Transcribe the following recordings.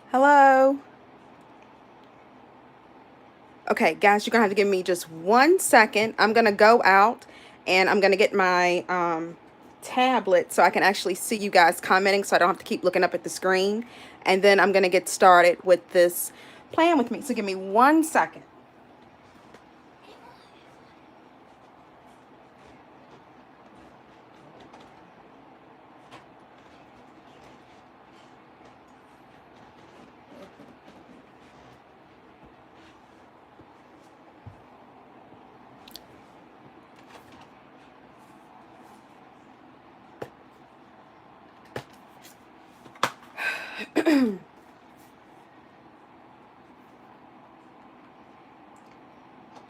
Hello. Okay, guys, you're gonna have to give me just 1 second. I'm gonna go out and I'm gonna get my tablet so I can actually see you guys commenting, so I don't have to keep looking up at the screen. And then I'm gonna get started with this plan with me. So give me 1 second.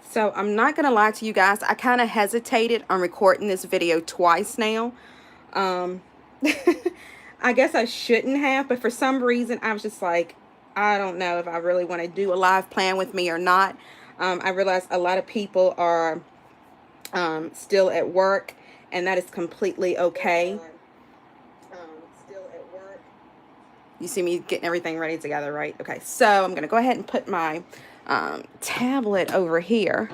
So I'm not gonna lie to you guys, I kind of hesitated on recording this video twice now. Um, I guess I shouldn't have, but for some reason I was just like, I don't know if I really want to do a live plan with me or not. I realize a lot of people are still at work, and that is completely okay. You see me getting everything ready together, right? Okay, so I'm gonna go ahead and put my tablet over here.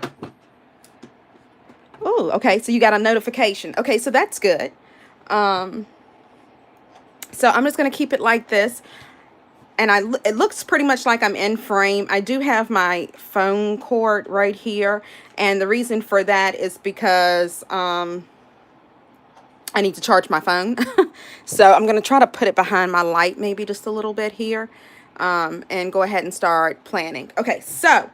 Oh, okay, so you got a notification. Okay, so that's good. So I'm just gonna keep it like this, and it looks pretty much like I'm in frame. I do have my phone cord right here, and the reason for that is because I need to charge my phone. So I'm going to try to put it behind my light maybe just a little bit here, and go ahead and start planning. Okay, so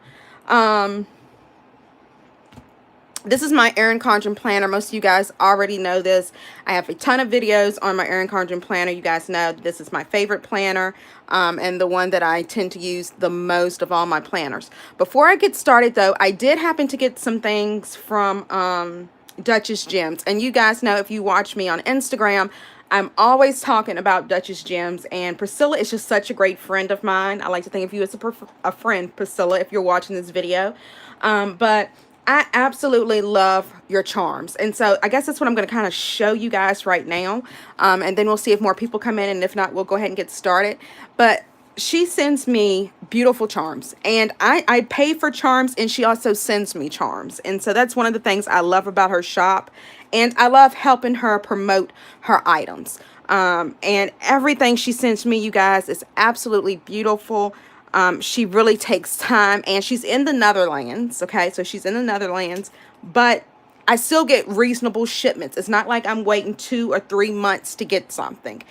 this is my Erin Condren planner. Most of you guys already know this. I have a ton of videos on my Erin Condren planner. You guys know this is my favorite planner, and the one that I tend to use the most of all my planners. Before I get started though, I did happen to get some things from Duchess Gems, and you guys know, if you watch me on Instagram, I'm always talking about Duchess Gems, and Priscilla is just such a great friend of mine. I like to think of you as a friend, Priscilla, if you're watching this video. But I absolutely love your charms, and so I guess that's what I'm going to kind of show you guys right now, and then we'll see if more people come in, and if not, we'll go ahead and get started. But she sends me beautiful charms, and I pay for charms, and she also sends me charms, and so that's one of the things I love about her shop, and I love helping her promote her items. And everything she sends me, you guys, is absolutely beautiful. She really takes time, and she's in the Netherlands. Okay, so she's in the Netherlands, but I still get reasonable shipments. It's not like I'm waiting 2 or 3 months to get something.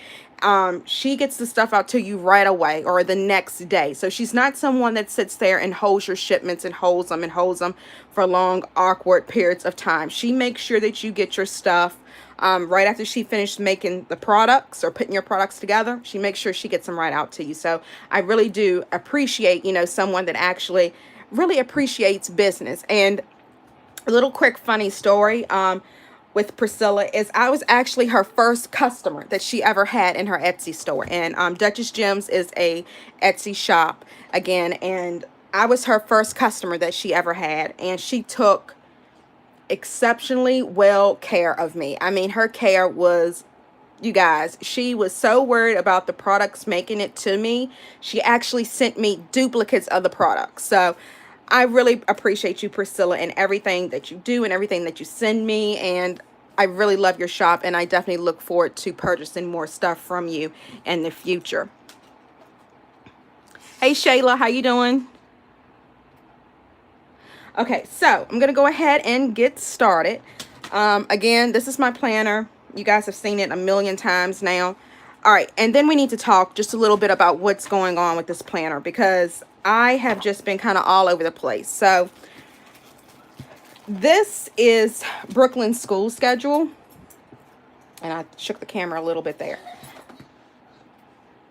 She gets the stuff out to you right away or the next day. So she's not someone that sits there and holds your shipments and holds them for long, awkward periods of time. She makes sure that you get your stuff right after she finished making the products or putting your products together. She makes sure she gets them right out to you. So I really do appreciate, you know, someone that actually really appreciates business. And a little quick funny story with Priscilla is I was actually her first customer that she ever had in her Etsy store. And Duchess Gems is a Etsy shop again, and I was her first customer that she ever had, and she took exceptionally well care of me. I mean, her care was, you guys, she was so worried about the products making it to me. She actually sent me duplicates of the products. So I really appreciate you, Priscilla, and everything that you do and everything that you send me. And I really love your shop, and I definitely look forward to purchasing more stuff from you in the future. Hey, Shayla, how you doing? Okay, so I'm going to go ahead and get started. Again, this is my planner. You guys have seen it a million times now. All right, and then we need to talk just a little bit about what's going on with this planner, because I have just been kind of all over the place. So this is Brooklyn's school schedule, and I shook the camera a little bit there.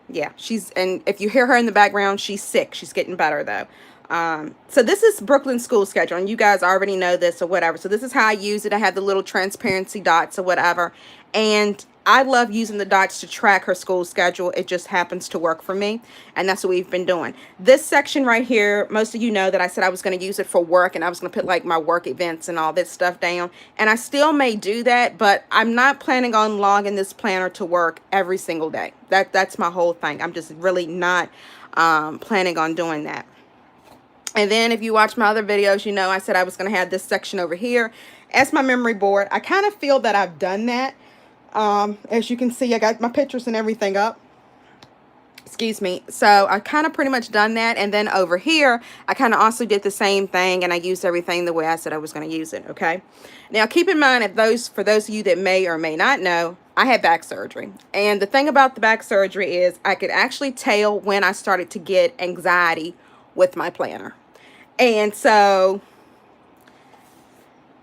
Yeah, and if you hear her in the background, she's sick. She's getting better though. So this is Brooklyn school schedule, and you guys already know this or whatever. So this is how I use it. I have the little transparency dots or whatever, and I love using the dots to track her school schedule. It just happens to work for me, and that's what we've been doing. This section right here, most of you know that I said I was going to use it for work, and I was going to put like my work events and all this stuff down, and I still may do that, but I'm not planning on logging this planner to work every single day. That's my whole thing. I'm just really not planning on doing that. And then if you watch my other videos, you know I said I was going to have this section over here as my memory board. I kind of feel that I've done that. As you can see, I got my pictures and everything up. Excuse me. So I kind of pretty much done that. And then over here, I kind of also did the same thing, and I used everything the way I said I was going to use it. Okay. Now keep in mind, for those of you that may or may not know, I had back surgery. And the thing about the back surgery is I could actually tell when I started to get anxiety with my planner. And so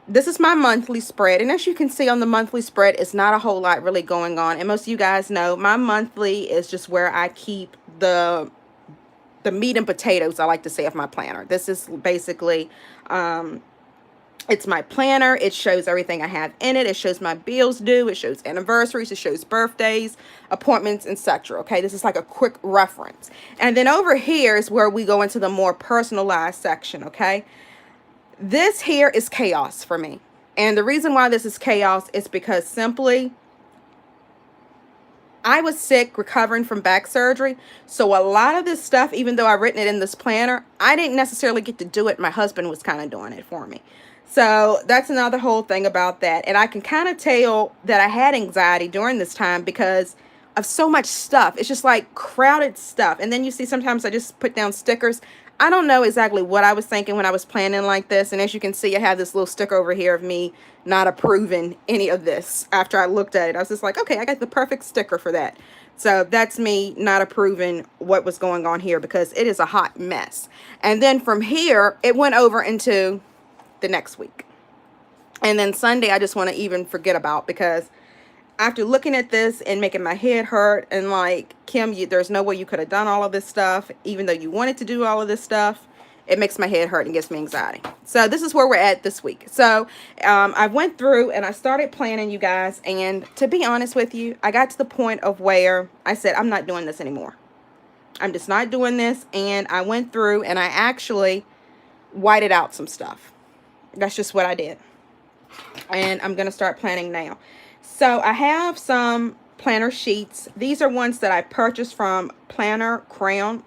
this is my monthly spread, and as you can see on the monthly spread, it's not a whole lot really going on. And most of you guys know my monthly is just where I keep the meat and potatoes, I like to say, of my planner. This is basically it's my planner. It shows everything I have in it. It shows my bills due. It shows anniversaries. It shows birthdays, appointments, etc. Okay, this is like a quick reference. And then over here is where we go into the more personalized section. Okay, this here is chaos for me. And the reason why this is chaos is because simply I was sick recovering from back surgery. So a lot of this stuff, even though I've written it in this planner, I didn't necessarily get to do it. My husband was kind of doing it for me. So that's another whole thing about that. And I can kind of tell that I had anxiety during this time because of so much stuff. It's just like crowded stuff. And then you see sometimes I just put down stickers. I don't know exactly what I was thinking when I was planning like this. And as you can see, I have this little sticker over here of me not approving any of this. After I looked at it, I was just like, okay, I got the perfect sticker for that. So that's me not approving what was going on here because it is a hot mess. And then from here, it went over into the next week. And then Sunday, I just want to even forget about, because after looking at this and making my head hurt and like, Kim, there's no way you could have done all of this stuff, even though you wanted to do all of this stuff, it makes my head hurt and gives me anxiety. So this is where we're at this week. So I went through and I started planning, you guys. And to be honest with you, I got to the point of where I said, I'm not doing this anymore. I'm just not doing this. And I went through and I actually whited out some stuff. That's just what I did. And I'm going to start planning now. So I have some planner sheets. These are ones that I purchased from Paper Crayon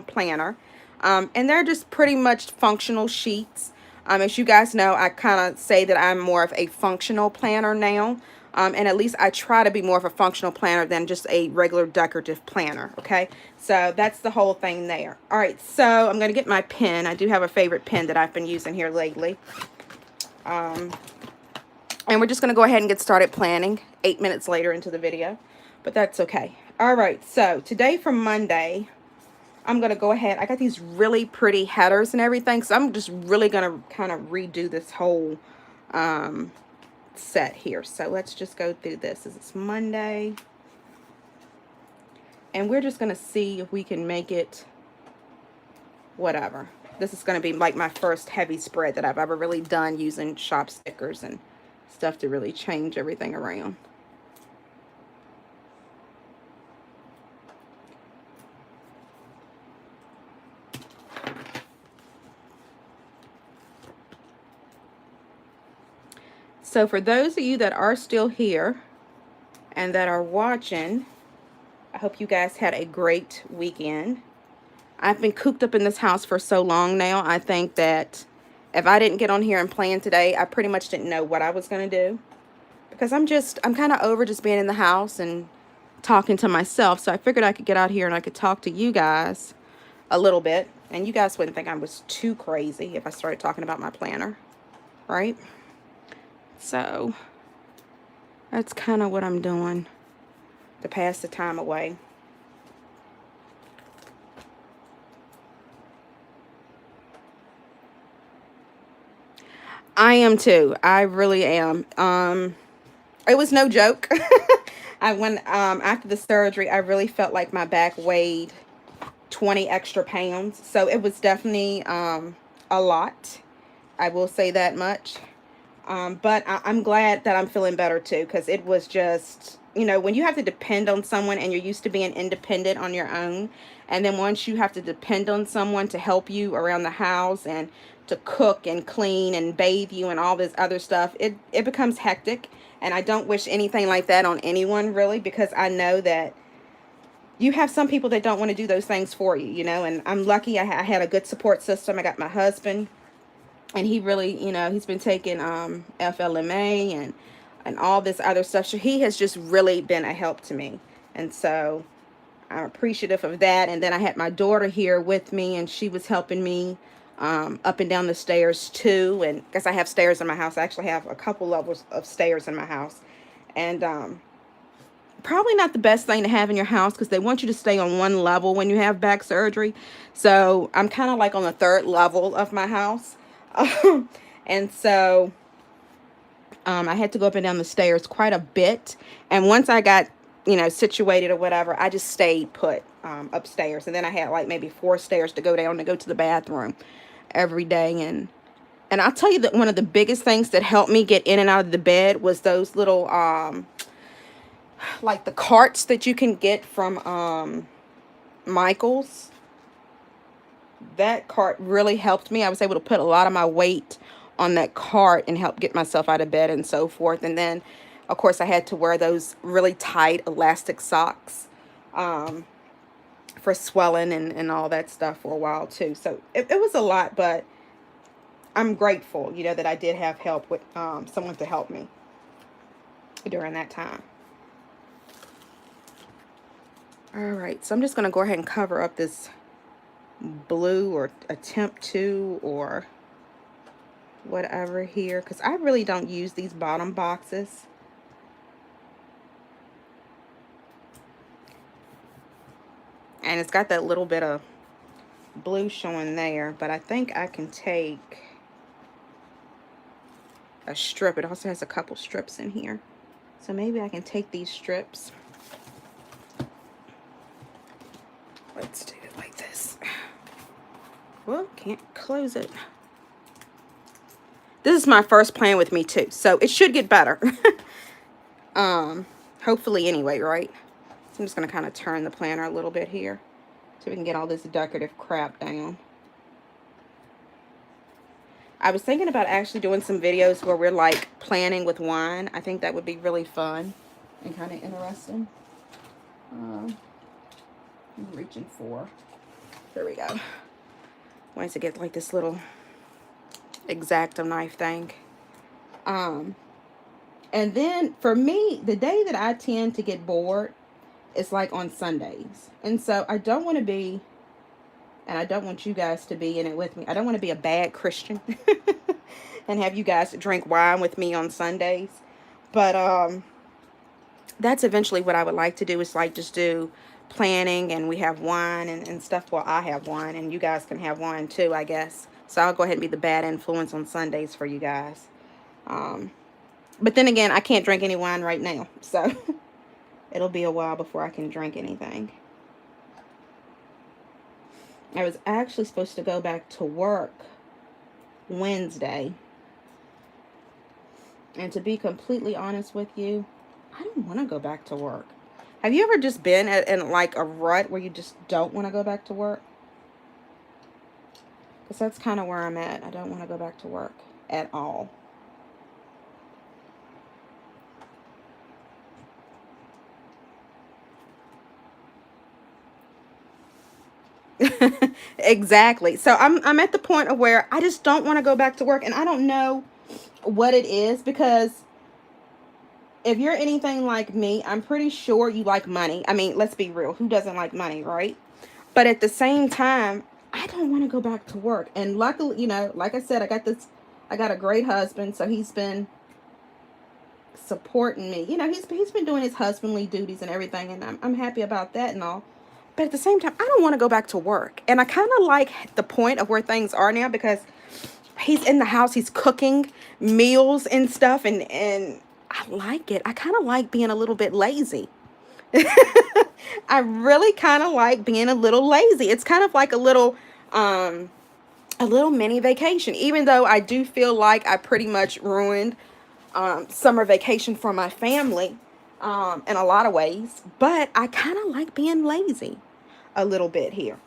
Planner. And they're just pretty much functional sheets. As you guys know, I kind of say that I'm more of a functional planner now. And at least I try to be more of a functional planner than just a regular decorative planner. Okay, so that's the whole thing there. All right, so I'm going to get my pen. I do have a favorite pen that I've been using here lately. And we're just going to go ahead and get started planning 8 minutes later into the video. But that's okay. All right, so today for Monday, I'm going to go ahead. I got these really pretty headers and everything. So I'm just really going to kind of redo this whole set here. So let's just go through this. This is Monday. And we're just going to see if we can make it whatever. This is going to be like my first heavy spread that I've ever really done using shop stickers and stuff to really change everything around. So for those of you that are still here and that are watching, I hope you guys had a great weekend. I've been cooped up in this house for so long now. I think that if I didn't get on here and plan today, I pretty much didn't know what I was going to do. Because I'm kind of over just being in the house and talking to myself. So I figured I could get out here and I could talk to you guys a little bit. And you guys wouldn't think I was too crazy if I started talking about my planner, right? So that's kind of what I'm doing to pass the time away. I am too. I really am. It was no joke. After the surgery, I really felt like my back weighed 20 extra pounds. So it was definitely a lot. I will say that much. But I'm glad that I'm feeling better too, because it was just, you know, when you have to depend on someone and you're used to being independent on your own, and then once you have to depend on someone to help you around the house and to cook and clean and bathe you and all this other stuff, it becomes hectic. And I don't wish anything like that on anyone, really, because I know that you have some people that don't want to do those things for you, you know, and I'm lucky I had a good support system. I got my husband, and he really, you know, he's been taking FLMA and all this other stuff. So he has just really been a help to me. And so I'm appreciative of that. And then I had my daughter here with me, and she was helping me up and down the stairs too. And because I have stairs in my house, I actually have a couple levels of stairs in my house. And probably not the best thing to have in your house, because they want you to stay on one level when you have back surgery. So I'm kind of like on the third level of my house. And so I had to go up and down the stairs quite a bit. And once I got, you know, situated or whatever, I just stayed put upstairs. And then I had like maybe 4 stairs to go down to go to the bathroom every day. And I'll tell you that one of the biggest things that helped me get in and out of the bed was those little like the carts that you can get from Michael's. That cart really helped me. I was able to put a lot of my weight on that cart and help get myself out of bed and so forth. And then, of course, I had to wear those really tight elastic socks for swelling and all that stuff for a while too. So it was a lot, but I'm grateful, you know, that I did have help with someone to help me during that time. All right, so I'm just going to go ahead and cover up this blue, or attempt to, or whatever here, because I really don't use these bottom boxes. And it's got that little bit of blue showing there, but I think I can take a strip. It also has a couple strips in here, so maybe I can take these strips. Let's do it like this. Well, can't close it. This is my first plan with me too, so it should get better. Hopefully anyway, right? So I'm just going to kind of turn the planner a little bit here so we can get all this decorative crap down. I was thinking about actually doing some videos where we're like planning with wine. I think that would be really fun and kind of interesting. I'm reaching for, there we go. Wanted to get like this little X-Acto knife thing. And then for me, the day that I tend to get bored is like on Sundays. And so I don't want to be, and I don't want you guys to be in it with me, I don't want to be a bad Christian and have you guys drink wine with me on Sundays. But that's eventually what I would like to do, is like just do planning, and we have wine and stuff. Well, I have wine and you guys can have wine too, I guess. So I'll go ahead and be the bad influence on Sundays for you guys. But then again, I can't drink any wine right now, so it'll be a while before I can drink anything. I was actually supposed to go back to work Wednesday, and to be completely honest with you, I don't want to go back to work. Have you ever just been in like a rut where you just don't want to go back to work? Because that's kind of where I'm at. I don't want to go back to work at all. Exactly. So I'm at the point of where I just don't want to go back to work, and I don't know what it is, because if you're anything like me, I'm pretty sure you like money. I mean, let's be real. Who doesn't like money, right? But at the same time, I don't want to go back to work. And luckily, you know, like I said, I got a great husband, so he's been supporting me. You know, he's been doing his husbandly duties and everything, and I'm happy about that and all. But at the same time, I don't want to go back to work. And I kind of like the point of where things are now, because he's in the house, he's cooking meals and stuff, and I like it. I kind of like being a little bit lazy. I really kind of like being a little lazy. It's kind of like a little mini vacation, even though I do feel like I pretty much ruined summer vacation for my family in a lot of ways. But I kind of like being lazy a little bit here.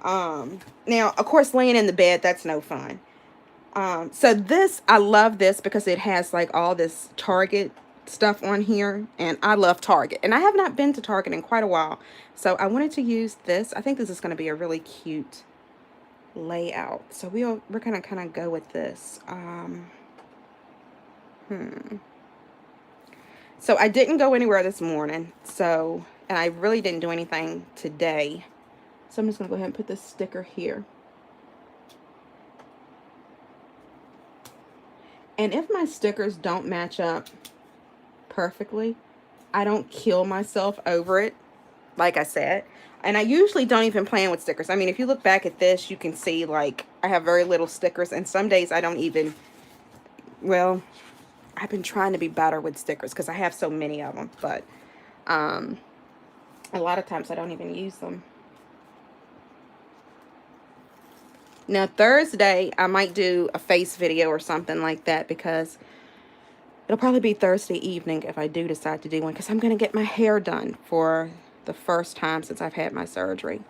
Now, of course, laying in the bed, that's no fun. So this, I love this because it has like all this Target stuff on here, and I love Target, and I have not been to Target in quite a while, so I wanted to use this. I think this is going to be a really cute layout, so we're gonna kind of go with this. So I didn't go anywhere this morning, so, and I really didn't do anything today, so I'm just gonna go ahead and put this sticker here. And if my stickers don't match up perfectly, I don't kill myself over it, like I said. And I usually don't even plan with stickers. I mean, if you look back at this, you can see, like, I have very little stickers. And some days I don't even, well, I've been trying to be better with stickers because I have so many of them. But a lot of times I don't even use them. Now, Thursday, I might do a face video or something like that, because it'll probably be Thursday evening if I do decide to do one, because I'm going to get my hair done for the first time since I've had my surgery.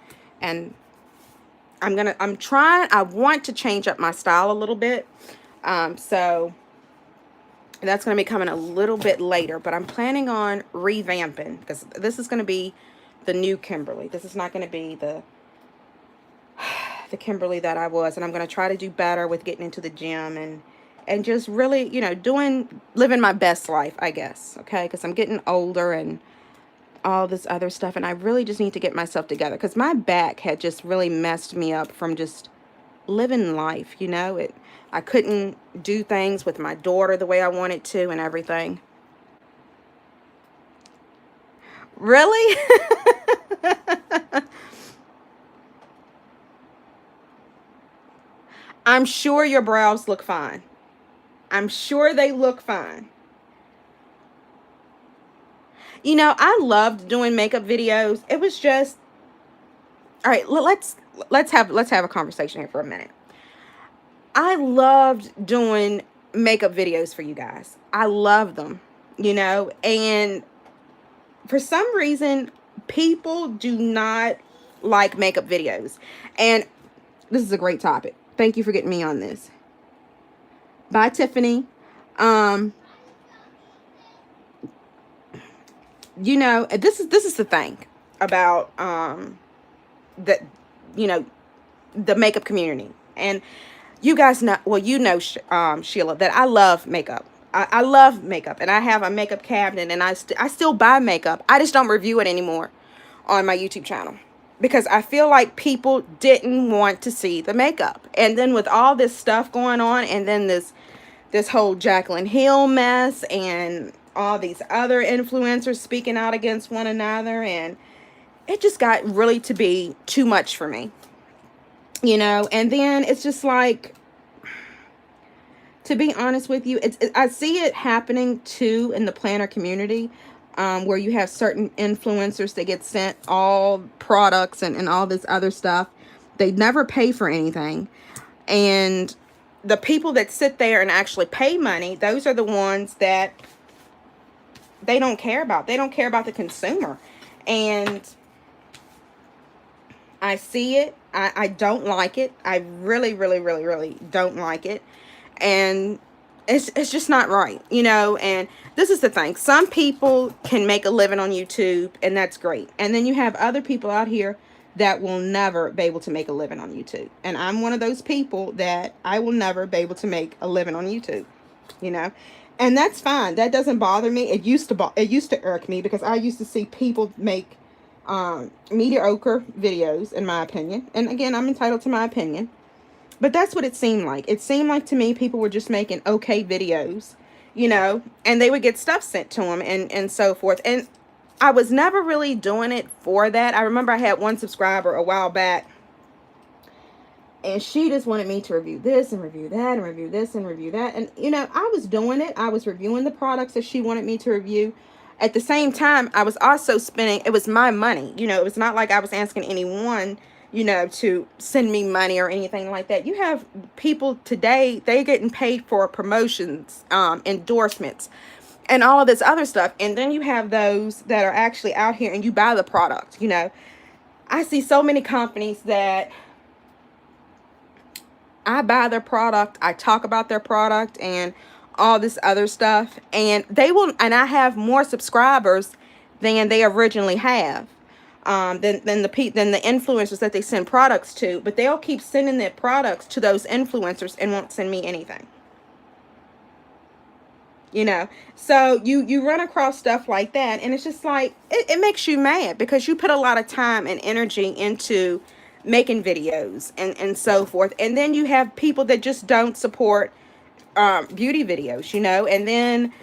And I want to change up my style a little bit. So that's going to be coming a little bit later, but I'm planning on revamping, because this is going to be the new Kimberly. This is not going to be the Kimberly that I was, and I'm going to try to do better with getting into the gym and just really, you know, living my best life, I guess, okay, because I'm getting older and all this other stuff, and I really just need to get myself together, because my back had just really messed me up from just living life, you know. I couldn't do things with my daughter the way I wanted to and everything. Really? I'm sure your brows look fine. I'm sure they look fine. You know, I loved doing makeup videos. It was just, all right, let's have a conversation here for a minute. I loved doing makeup videos for you guys. I love them, you know, and for some reason people do not like makeup videos. And this is a great topic. Thank you for getting me on this. Bye, Tiffany. You know, this is the thing about the, you know, the makeup community. And you guys know, well, you know, Sheila, that I love makeup. I love makeup, and I have a makeup cabinet, and I still buy makeup. I just don't review it anymore on my YouTube channel, because I feel like people didn't want to see the makeup. And then with all this stuff going on, and then this whole Jaclyn Hill mess, and all these other influencers speaking out against one another, and it just got really to be too much for me, you know. And then it's just like, to be honest with you, I see it happening too in the planner community, where you have certain influencers that get sent all products and all this other stuff. They never pay for anything. And the people that sit there and actually pay money, those are the ones that they don't care about. They don't care about the consumer. And I see it. I don't like it. I really, really, really, really don't like it. And it's just not right, you know. And this is the thing. Some people can make a living on YouTube, and that's great. And then you have other people out here that will never be able to make a living on YouTube. And I'm one of those people that I will never be able to make a living on YouTube, you know. And that's fine. That doesn't bother me. It used to irk me, because I used to see people make mediocre videos, in my opinion. And again, I'm entitled to my opinion. But that's what it seemed like. It seemed like to me people were just making okay videos, you know, and they would get stuff sent to them and so forth. And I was never really doing it for that. I remember I had one subscriber a while back, and she just wanted me to review this and review that and review this and review that. And, you know, I was doing it. I was reviewing the products that she wanted me to review. at the same time, I was also spending, it was my money. You know, it was not like I was asking anyone, you know, to send me money or anything like that. You have people today, they're getting paid for promotions, endorsements, and all of this other stuff. And then you have those that are actually out here and you buy the product. You know, I see so many companies that I buy their product, I talk about their product and all this other stuff, and they will, and I have more subscribers than they originally have, than the influencers that they send products to, but they'll keep sending their products to those influencers and won't send me anything. You know, so you run across stuff like that, and it's just like, it makes you mad because you put a lot of time and energy into making videos and so forth, and then you have people that just don't support beauty videos, you know. And then,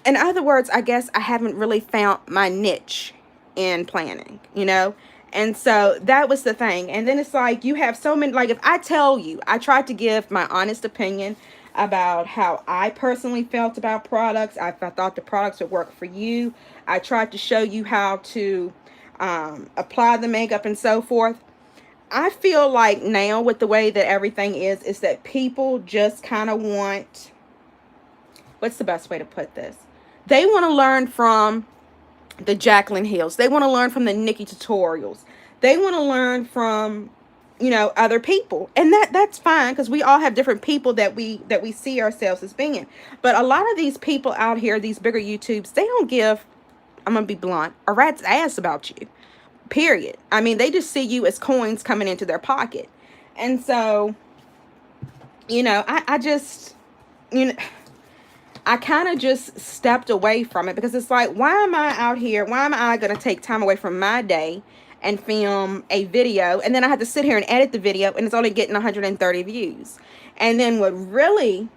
in other words, I guess I haven't really found my niche in planning, you know. And so that was the thing. And then it's like, you have so many, like, if I tell you, I tried to give my honest opinion about how I personally felt about products. I thought the products would work for you. I tried to show you how to apply the makeup and so forth. I feel like now, with the way that everything is that people just kind of want, what's the best way to put this? They want to learn from the Jaclyn Hills. They want to learn from the Nikki tutorials. They want to learn from, you know, other people. And that's fine, because we all have different people that we see ourselves as being. But a lot of these people out here, these bigger YouTubes, they don't give, I'm going to be blunt, a rat's ass about you. Period. I mean, they just see you as coins coming into their pocket. And so, you know, I just, you know, I kind of just stepped away from it, because it's like, why am I out here? Why am I going to take time away from my day and film a video, and then I have to sit here and edit the video, and it's only getting 130 views? And then what really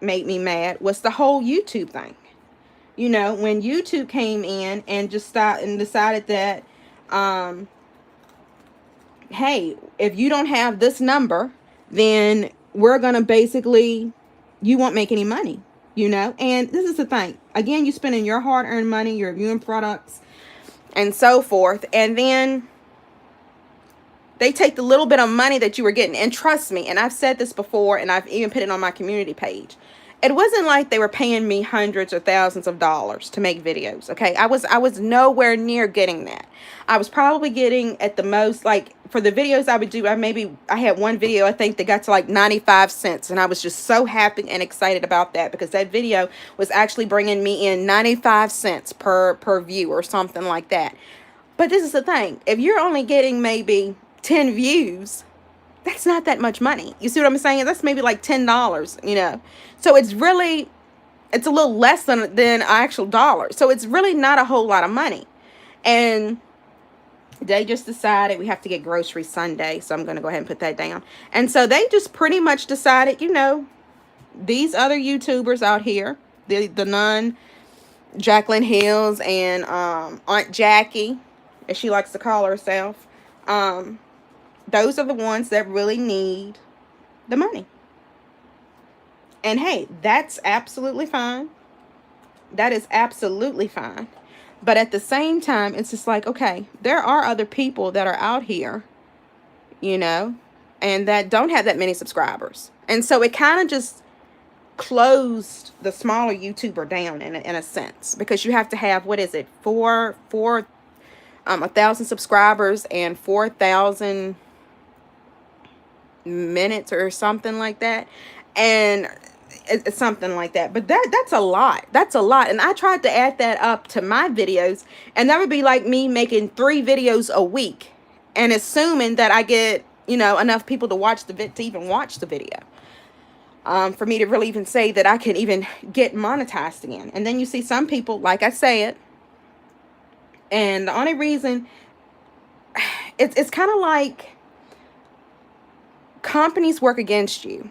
made me mad was the whole YouTube thing. You know, when YouTube came in and just decided that, hey, if you don't have this number, then we're going to basically, you won't make any money, you know. And this is the thing. Again, you're spending your hard-earned money, you're reviewing products and so forth. And then they take the little bit of money that you were getting. And trust me, and I've said this before, and I've even put it on my community page. It wasn't like they were paying me hundreds or thousands of dollars to make videos, okay? I was nowhere near getting that. I was probably getting, at the most, like, for the videos I would do, I had one video, I think, that got to like 95 cents. And I was just so happy and excited about that, because that video was actually bringing me in 95 cents per view or something like that. But this is the thing. If you're only getting maybe 10 views, that's not that much money. You see what I'm saying? That's maybe like $10, you know. So it's a little less than an actual dollar. So it's really not a whole lot of money. And they just decided we have to get groceries Sunday. So I'm going to go ahead and put that down. And so they just pretty much decided, you know, these other YouTubers out here, the nun, Jaclyn Hills, and Aunt Jackie, as she likes to call herself, those are the ones that really need the money. And hey, that's absolutely fine. That is absolutely fine. But at the same time, it's just like, okay, there are other people that are out here, you know, and that don't have that many subscribers. And so it kind of just closed the smaller YouTuber down in a sense, because you have to have, what is it, 1,000 subscribers and 4,000 minutes or something like that. And it's something like that. But that's a lot. That's a lot. And I tried to add that up to my videos, and that would be like me making 3 videos a week and assuming that I get, you know, enough people to even watch the video. For me to really even say that I can even get monetized again. And then you see some people, like I said, and the only reason, it's kind of like companies work against you.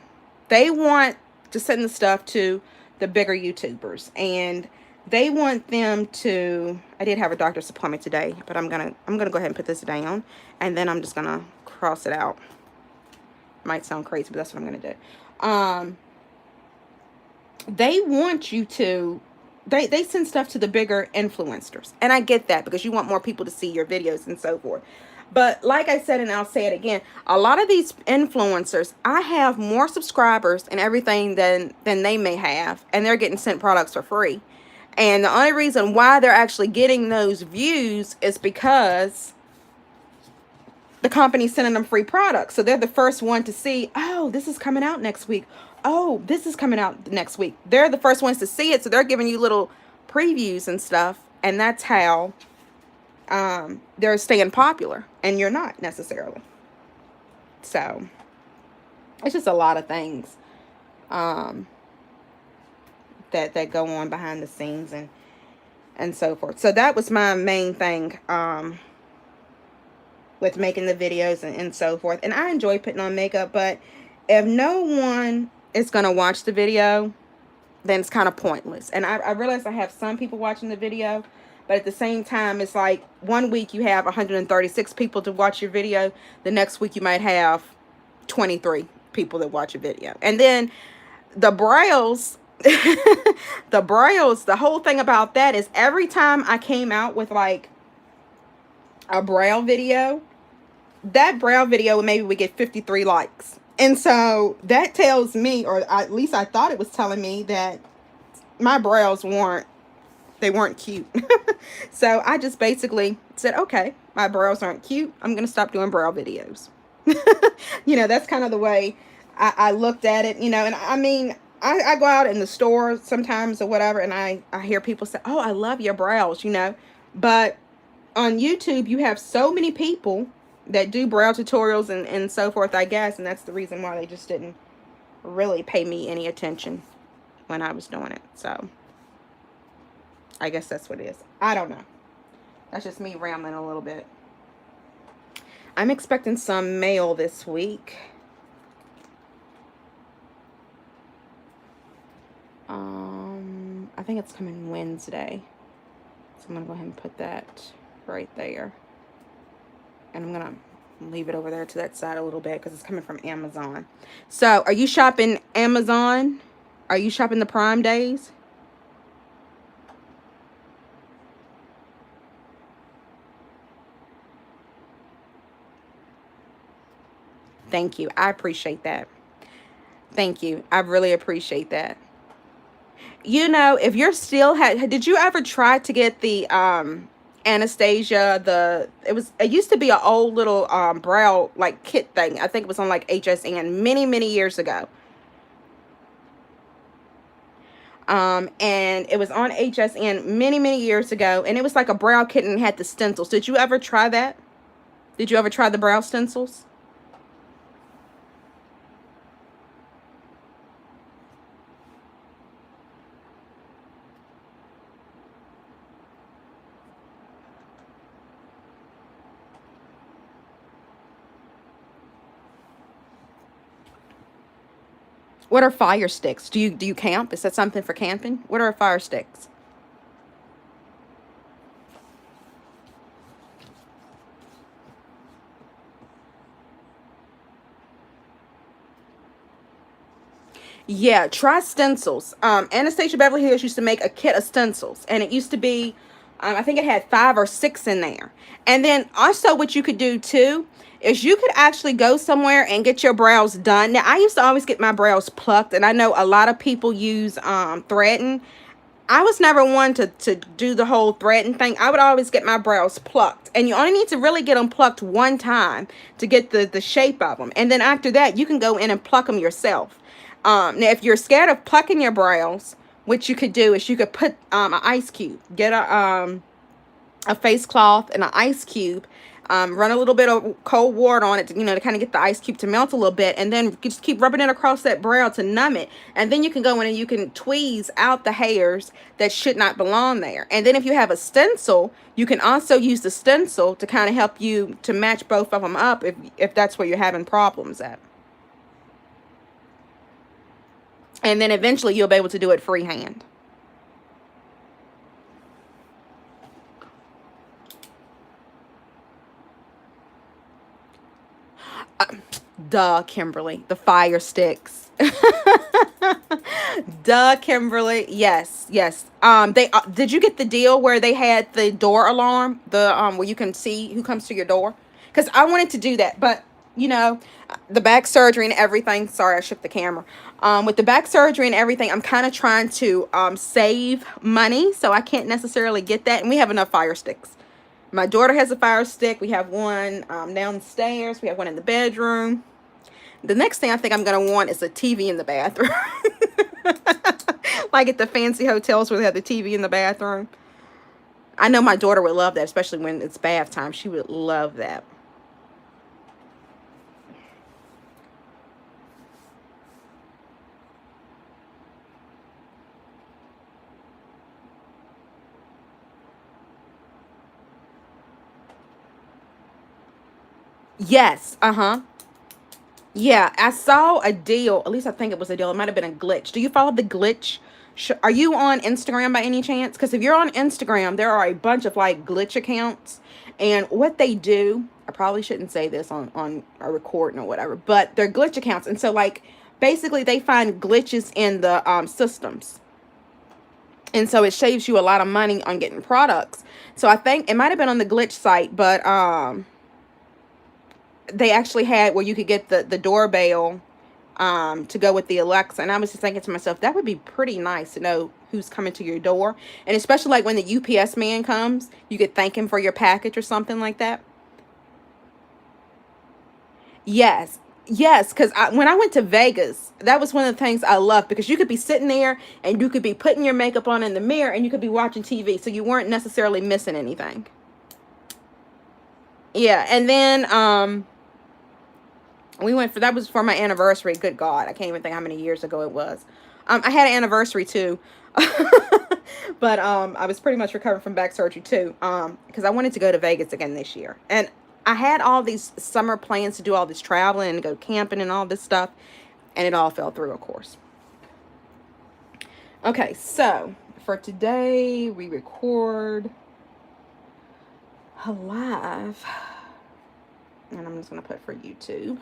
They want to send the stuff to the bigger YouTubers, and they want them to, I did have a doctor's appointment today, but I'm gonna go ahead and put this down, and then I'm just gonna cross it out. Might sound crazy, but that's what I'm gonna do. They want you to they send stuff to the bigger influencers. And I get that because you want more people to see your videos and so forth. But like I said, and I'll say it again, a lot of these influencers, I have more subscribers and everything than they may have, and they're getting sent products for free. And the only reason why they're actually getting those views is because the company's sending them free products. So they're the first one to see, oh, this is coming out next week. Oh, this is coming out next week. They're the first ones to see it. So they're giving you little previews and stuff. And that's how they're staying popular. And you're not necessarily. So it's just a lot of things that go on behind the scenes and so forth. So that was my main thing with making the videos and so forth. And I enjoy putting on makeup, but if no one is going to watch the video, then it's kind of pointless. And I realize I have some people watching the video, but at the same time, it's like one week you have 136 people to watch your video. The next week you might have 23 people that watch a video. And then the brows, the whole thing about that is every time I came out with like a brow video, that brow video maybe would get 53 likes. And so that tells me, or at least I thought it was telling me, that my brows weren't cute. So I just basically said, okay, my brows aren't cute. I'm going to stop doing brow videos. You know, that's kind of the way I looked at it, you know. And I mean, I go out in the store sometimes or whatever, and I hear people say, oh, I love your brows, you know. But on YouTube, you have so many people that do brow tutorials and so forth, I guess. And that's the reason why they just didn't really pay me any attention when I was doing it. So I guess that's what it is. I don't know. That's just me rambling a little bit. I'm expecting some mail this week. I think it's coming Wednesday. So I'm going to go ahead and put that right there. And I'm going to leave it over there to that side a little bit because it's coming from Amazon. So, are you shopping Amazon? Are you shopping the Prime days? Thank you. I appreciate that. Thank you. I really appreciate that. You know, if you're still did you ever try to get the Anastasia, it used to be an old little brow like kit thing. I think it was on like HSN many years ago. And it was on HSN many years ago, and it was like a brow kit and it had the stencils. Did you ever try that? Did you ever try the brow stencils? What are fire sticks? Do you camp? Is that something for camping? What are fire sticks? Yeah, try stencils. Anastasia Beverly Hills used to make a kit of stencils, and it used to be, I think it had 5 or 6 in there. And then also what you could do too is you could actually go somewhere and get your brows done. Now, I used to always get my brows plucked, and I know a lot of people use threading. I was never one to do the whole threading thing. I would always get my brows plucked. And you only need to really get them plucked one time to get the shape of them. And then after that, you can go in and pluck them yourself. Now, if you're scared of plucking your brows, what you could do is you could put an ice cube. Get a face cloth and an ice cube. Run a little bit of cold water on it, to, you know, to kind of get the ice cube to melt a little bit, and then just keep rubbing it across that brow to numb it. And then you can go in and you can tweeze out the hairs that should not belong there. And then if you have a stencil, you can also use the stencil to kind of help you to match both of them up if that's where you're having problems at. And then eventually you'll be able to do it freehand. Duh, Kimberly, the fire sticks. Duh, Kimberly. Yes, yes. They did you get the deal where they had the door alarm, the where you can see who comes to your door? Because I wanted to do that, but you know, the back surgery and everything. Sorry, I shift the camera. With the back surgery and everything, I'm kind of trying to save money, so I can't necessarily get that. And we have enough fire sticks. My daughter has a fire stick. We have one downstairs. We have one in the bedroom. The next thing I think I'm gonna want is a TV in the bathroom. Like at the fancy hotels where they have the TV in the bathroom. I know my daughter would love that, especially when it's bath time. She would love that. Yes. Uh-huh. Yeah, I saw a deal. At least I think it was a deal. It might have been a glitch. Do you follow the glitch? Are you on Instagram by any chance? Because if you're on Instagram, there are a bunch of like glitch accounts. And what they do, I probably shouldn't say this on a recording or whatever, but they're glitch accounts. And so like basically they find glitches in the systems. And so it saves you a lot of money on getting products. So I think it might have been on the glitch site, but they actually had where you could get the doorbell to go with the Alexa. And I was just thinking to myself, that would be pretty nice to know who's coming to your door. And especially like when the UPS man comes, you could thank him for your package or something like that. Yes. Yes, because when I went to Vegas, that was one of the things I loved because you could be sitting there and you could be putting your makeup on in the mirror and you could be watching TV. So you weren't necessarily missing anything. Yeah. And then we went for, that was for my anniversary. Good God, I can't even think how many years ago it was. I had an anniversary too. But I was pretty much recovering from back surgery too. Because I wanted to go to Vegas again this year. And I had all these summer plans to do all this traveling and go camping and all this stuff. And it all fell through, of course. Okay, so for today, we record live. And I'm just going to put for YouTube.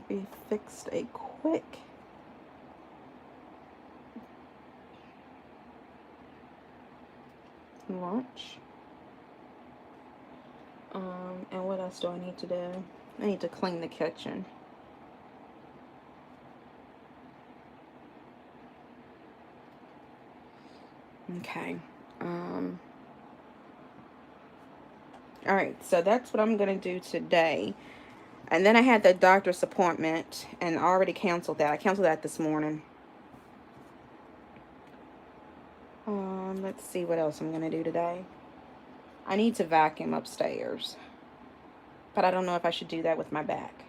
We fixed a quick lunch. And what else do I need to do? I need to clean the kitchen. Okay. All right, so that's what I'm going to do today. And then I had the doctor's appointment and already canceled that. I canceled that this morning. Let's see what else I'm going to do today. I need to vacuum upstairs. But I don't know if I should do that with my back.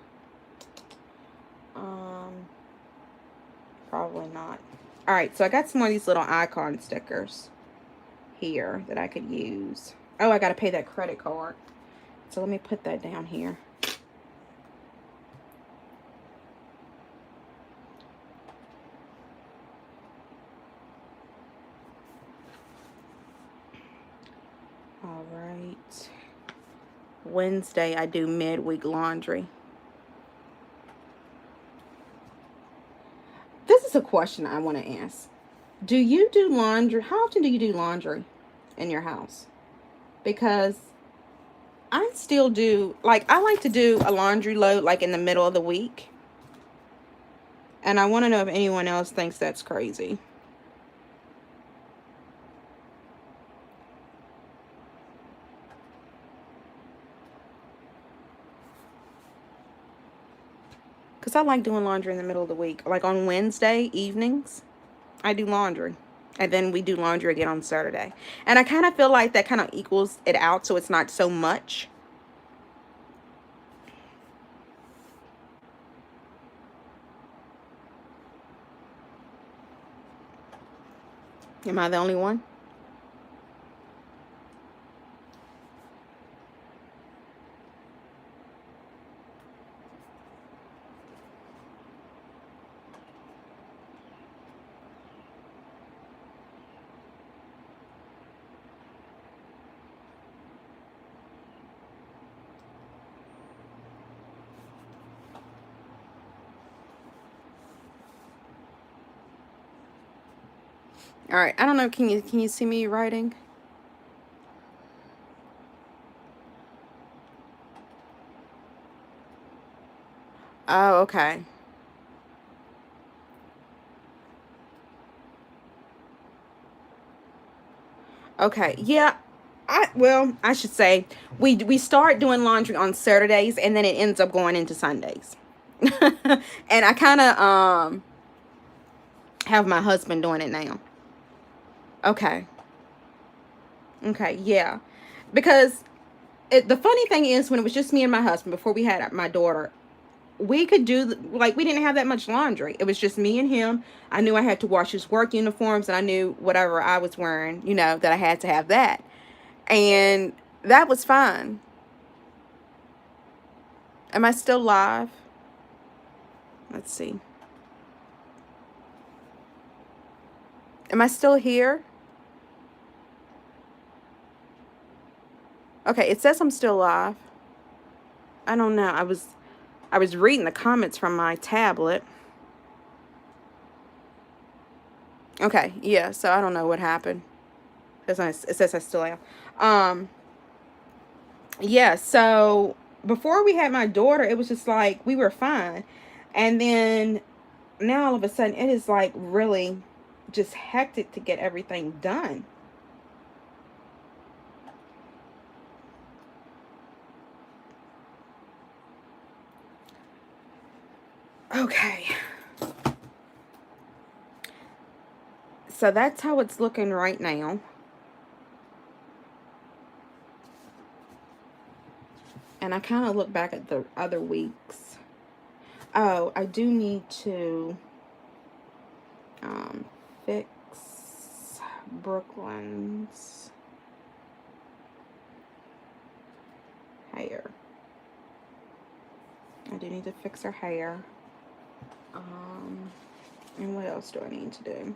Probably not. All right, so I got some more of these little icon stickers here that I could use. Oh, I got to pay that credit card. So let me put that down here. All right. Wednesday, I do midweek laundry. This is a question I want to ask. Do you do laundry? How often do you do laundry in your house? Because I still do, like, I like to do a laundry load, like, in the middle of the week. And I want to know if anyone else thinks that's crazy. Because I like doing laundry in the middle of the week. Like on Wednesday evenings, I do laundry. And then we do laundry again on Saturday. And I kind of feel like that kind of equals it out so it's not so much. Am I the only one? All right. I don't know. Can you see me writing? Oh, okay. Okay. Yeah. I should say we start doing laundry on Saturdays and then it ends up going into Sundays. And I kind of have my husband doing it now. Okay. Okay. Yeah. Because the funny thing is when it was just me and my husband before we had my daughter, we could do like we didn't have that much laundry. It was just me and him. I knew I had to wash his work uniforms and I knew whatever I was wearing, that I had to have that. And that was fine. Am I still live? Let's see. Am I still here? Okay, it says I'm still live. I don't know. I was reading the comments from my tablet. Okay, yeah, so I don't know what happened. It says I still am. Yeah, so before we had my daughter, it was just like we were fine. And then now all of a sudden it is like really just hectic to get everything done. Okay. So that's how it's looking right now. And I kind of look back at the other weeks. Oh, I do need to fix Brooklyn's hair. I do need to fix her hair. And what else do I need to do?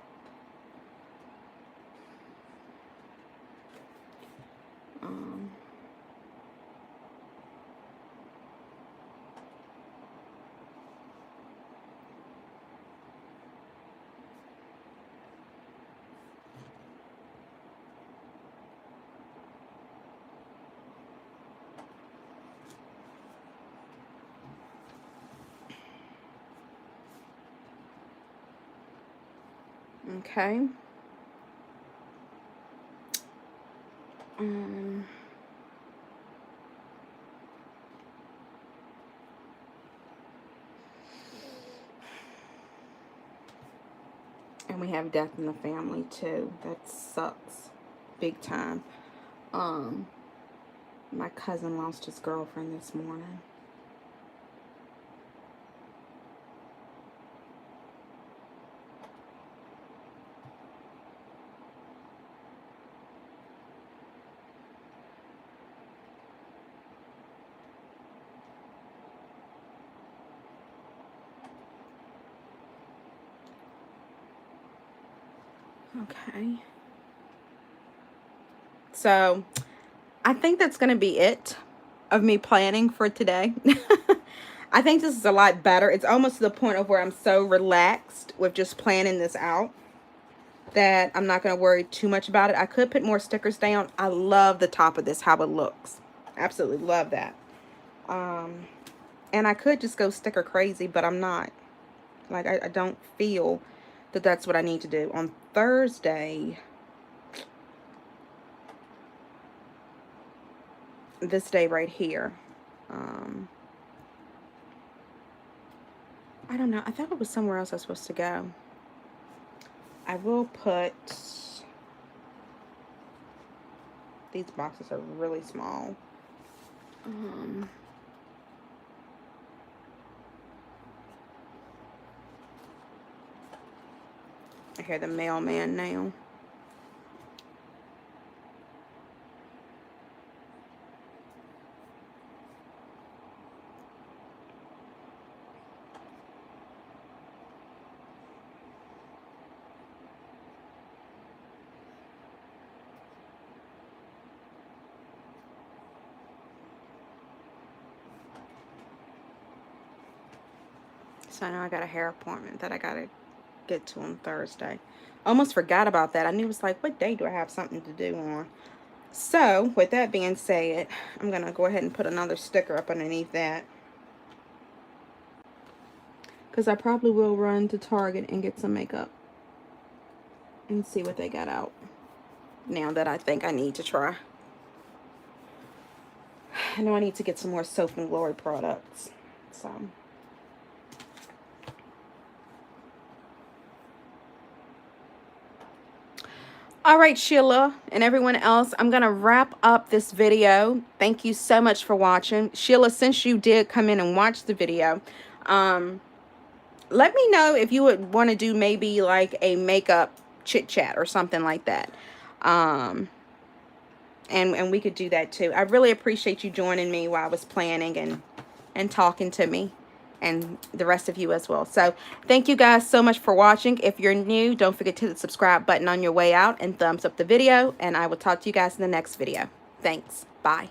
Okay. And we have death in the family too. That sucks big time. My cousin lost his girlfriend this morning. Okay. So, I think that's going to be it of me planning for today. I think this is a lot better. It's almost to the point of where I'm so relaxed with just planning this out that I'm not going to worry too much about it. I could put more stickers down. I love the top of this, how it looks. Absolutely love that. And I could just go sticker crazy, but I'm not. Like, I don't feel that that's what I need to do. On Thursday, this day right here, I don't know. I thought it was somewhere else I was supposed to go. I will put... These boxes are really small. I hear the mailman now. So now I got a hair appointment that I gotta get to on Thursday. Almost forgot about that. I knew it was like, what day do I have something to do on? So, with that being said, I'm going to go ahead and put another sticker up underneath that. Because I probably will run to Target and get some makeup. And see what they got out. Now that I think I need to try. I know I need to get some more Soap and Glory products. So... all right, Sheila and everyone else, I'm going to wrap up this video. Thank you so much for watching. Sheila, since you did come in and watch the video, let me know if you would want to do maybe like a makeup chit chat or something like that. And we could do that too. I really appreciate you joining me while I was planning and talking to me. And the rest of you as well. So thank you guys so much for watching. If you're new, don't forget to hit the subscribe button on your way out and thumbs up the video. And I will talk to you guys in the next video. Thanks. Bye.